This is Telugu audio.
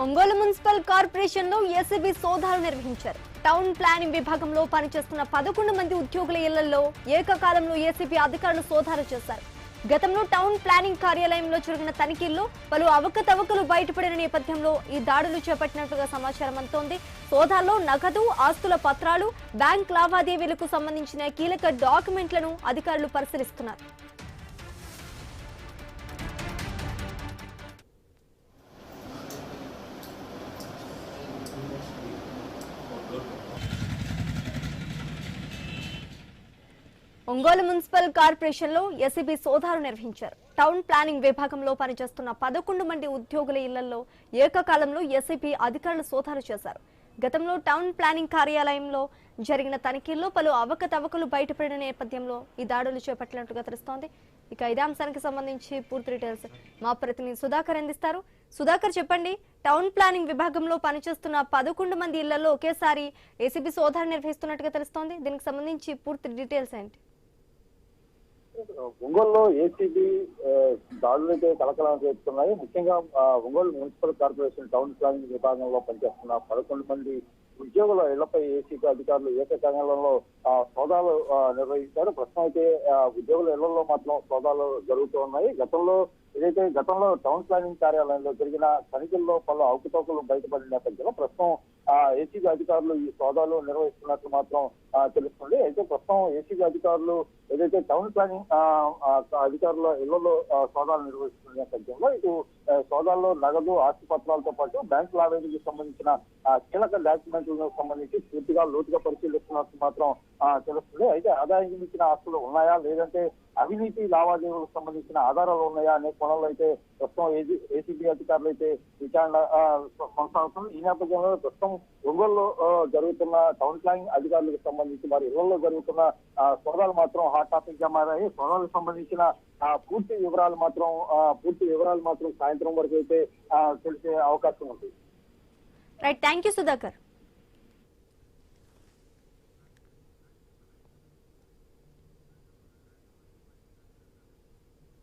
ఒంగోలు మున్సిపల్ కార్పొరేషన్ లో ఏసీబీ సోదాలు నిర్వహించారు. టౌన్ ప్లానింగ్ విభాగంలో పనిచేస్తున్న 11 మంది ఉద్యోగుల ఇళ్లలో ఏకకాలంలో ఏసీబీ అధికారులు సోదాలు చేశారు. గతంలో టౌన్ ప్లానింగ్ కార్యాలయంలో జరిగిన తనిఖీల్లో పలు అవకతవకలు బయటపడిన నేపథ్యంలో ఈ దాడులు చేపట్టినట్టుగా సమాచారం అందుతోంది. సోదాల్లో నగదు, ఆస్తుల పత్రాలు, బ్యాంక్ లావాదేవీలకు సంబంధించిన కీలక డాక్యుమెంట్లను అధికారులు పరిశీలిస్తున్నారు. ఒంగోలు మున్సిపల్ కార్పొరేషన్ లో ఏసీబీ సోదాలు నిర్వహించారు. టౌన్ ప్లానింగ్ విభాగంలో పనిచేస్తున్న 11 మంది ఉద్యోగుల ఇళ్లలో ఏకకాలంలో ఏసీబీ అధికారులు సోదాలు చేశారు. గతంలో టౌన్ ప్లానింగ్ కార్యాలయంలో జరిగిన తనిఖీల్లో పలు అవకతవకలు బయటపడిన నేపథ్యంలో ఈ దాడులు చేపట్టినట్టుగా తెలుస్తోంది. ఇక ఇదే అంశానికి సంబంధించి పూర్తి డీటెయిల్స్ మా ప్రతినిధి సుధాకర్ అందిస్తారు. సుధాకర్, చెప్పండి, టౌన్ ప్లానింగ్ విభాగంలో పనిచేస్తున్న 11 మంది ఇళ్లలో ఒకేసారి ఏసీబీ సోదాలు నిర్వహిస్తున్నట్టుగా తెలుస్తోంది. దీనికి సంబంధించి పూర్తి డీటెయిల్స్ ఏంటి? ఒంగోలులో ఏసీబీ దాడులైతే కలకలం చేస్తున్నాయి. ముఖ్యంగా Ongole municipal corporation town planning విభాగంలో పనిచేస్తున్న 11 మంది ఉద్యోగుల ఇళ్లపై ఏసీబీ అధికారులు ఏకకాలంలో సోదాలు నిర్వహించారు. ప్రస్తుతం అయితే ఉద్యోగుల ఇళ్లలో మాత్రం సోదాలు జరుగుతూ ఉన్నాయి. గతంలో టౌన్ ప్లానింగ్ కార్యాలయంలో జరిగిన తనిఖీల్లో పలు అవకతవకలు బయటపడిన నేపథ్యంలో ప్రస్తుతం ఏసీబీ అధికారులు ఈ సోదాలు నిర్వహిస్తున్నట్లు మాత్రం తెలుస్తుంది. అయితే ప్రస్తుతం ఏసీబీ అధికారులు ఏదైతే టౌన్ ప్లానింగ్ అధికారుల ఇళ్లలో సోదాలు నిర్వహిస్తున్న నేపథ్యంలో ఇటు సోదాల్లో నగదు, ఆస్తి పత్రాలతో పాటు బ్యాంక్ లావాదేవీకి సంబంధించిన కీలక డాక్యుమెంట్లకు సంబంధించి పూర్తిగా లోతుగా పరిశీలిస్తున్నట్టు మాత్రం తెలుస్తుంది. అయితే ఆదాయానికి మించిన ఆస్తులు ఉన్నాయా, లేదంటే అవినీతి లావాదేవీలకు సంబంధించిన ఆధారాలు ఉన్నాయా అనే కోణంలో అయితే ప్రస్తుతం ఏసీబీ అధికారులు అయితే విచారణ కొనసాగుతుంది. ఈ నేపథ్యంలో ప్రస్తుతం ఒంగోలులో జరుగుతున్న టౌన్ ప్లానింగ్ అధికారులకు సంబంధించి వారి ఇళ్లలో జరుగుతున్న సోదాలు మాత్రం హాట్ టాపిక్ గా మారాయి. సోదాలకు సంబంధించిన పూర్తి వివరాలు మాత్రం సాయంత్రం వరకు అయితే తెలిసే అవకాశం ఉంది. Right, thank you Sudhakar.